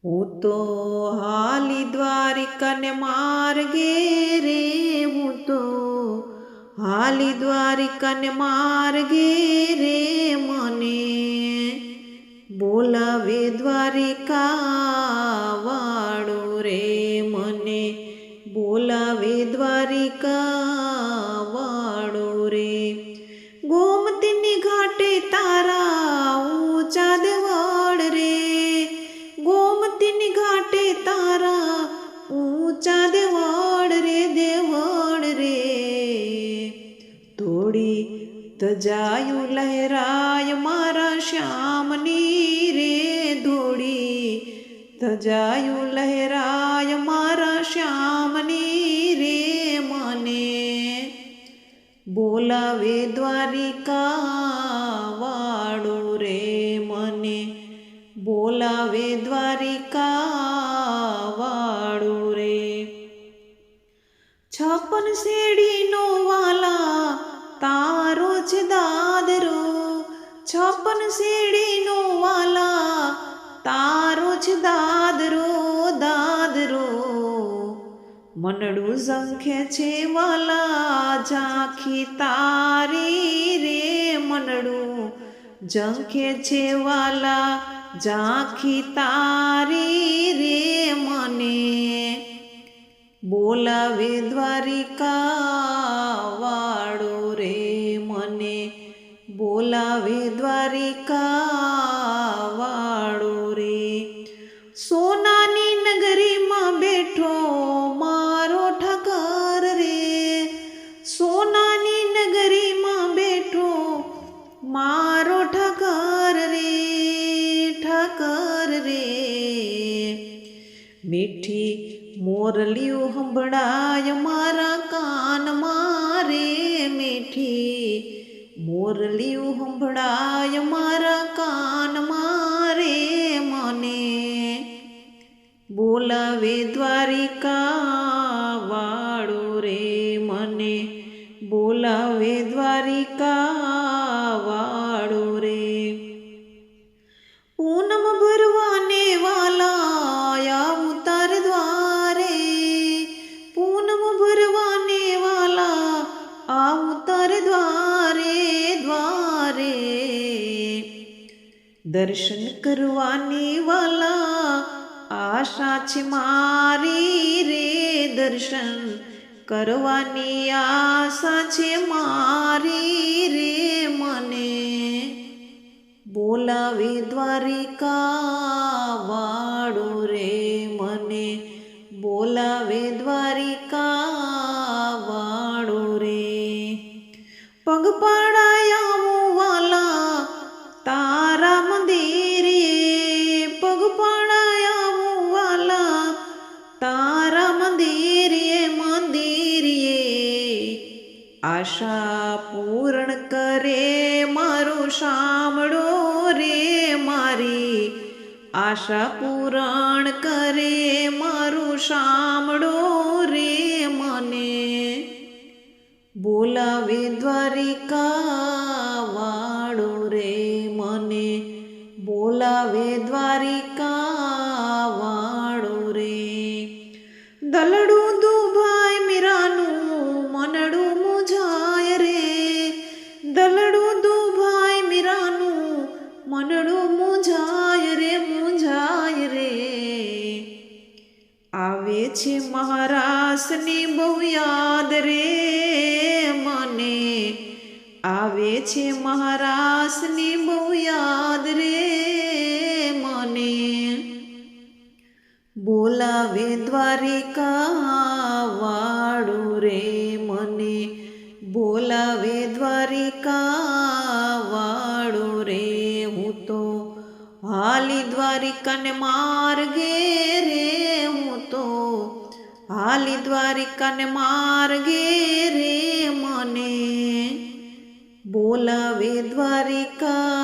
હું તો હાલી દ્વારિકાને માર્ગે રે, હું તો હાલી દ્વારિકાને માર્ગે રે, મને બોલાવે દ્વારિકા વાળો રે, મને બોલાવે દ્વારિકા વાળો રે. ગોમતીની ઘાટે તારા ઊંચા દેવળ રે, ગોમતીની ઘાટે તારા ઊંચા દેવળ રે, દેવળ રે. થોડી ધજાયું લહેરાય મારા શ્યામની રે, થોડી ધજાયું લહેરાય મારા શ્યામની રે, મને બોલાવે દ્વારિકા વાળો રે, મને બોલાવે દ્વારિકા વાળો રે. છપ્પન શેરડીનો વાલા તારો છે દાદરો, છપ્પન શેરડીનો વાલા તારો છે દાદરો, દાદરો. મનડું ઝંખે છે વાલા ઝાંખી તારી રે, મનડું ઝંખે છે વાલા ઝાંખી તારી રે, મને બોલાવે દ્વારિકા વાળો રે, મને બોલાવે દ્વારિકા વાળો રે. સોનાની નગરીમાં બેઠો મારો ઠાકર રે, સોનાની નગરીમાં બેઠો મારો ઠાકર રે, ઠાકર રે. મીઠી મોરલીઓ સંભળાય મારા કાનમાં રે, મીઠી મોરલીઓ સંભળાય મારા કાનમાં રે, મને બોલાવે દ્વારિકા વાળો રે, મને બોલાવે દ્વારિકા વાળો રે. પૂનમ ભરવાને વાલા આવું તાર દ્વારે, પૂનમ ભરવાને વાલા આવું તાર દ્વારે, દ્વારે. દર્શન કરવાની વાલા આશા છે મારી રે, દર્શન કરવાની આશા છે મારી રે, મને બોલાવે દ્વારિકા વાળો રે, મને બોલાવે દ્વારિકા વાળો રે. પગપાળાયા વાલા તારા મંદિરે, પગપાળાયા વાલા તારા મંદિરે, મંદિરે. આશા પૂર્ણ કરે મારું સાંભળો રે, મારી આશા પૂરણ કરે મારું સાંભળો રે, મને બોલાવે દ્વારિકા વાળો રે, મને બોલાવે દ્વારિકા વાળો રે. દલડું દુભાઈ મીરાનું મનડું મુંજાય રે, દલડું દુભાઈ મીરાનું મનડું મુંજાય રે, મુંજાય રે. આવે છે મહારાસની બહુ યાદ રે, મને આવે છે મહારાસની બહુ યાદ રે, મને બોલાવે દ્વારિકા વાળો રે, મને બોલાવે દ્વારિકા વાળો રે. હું તો હાલી દ્વારિકાને માર્ગે રે, હું તો હાલી દ્વારિકાને માર્ગે રે, મને બોલાવે દ્વારિકા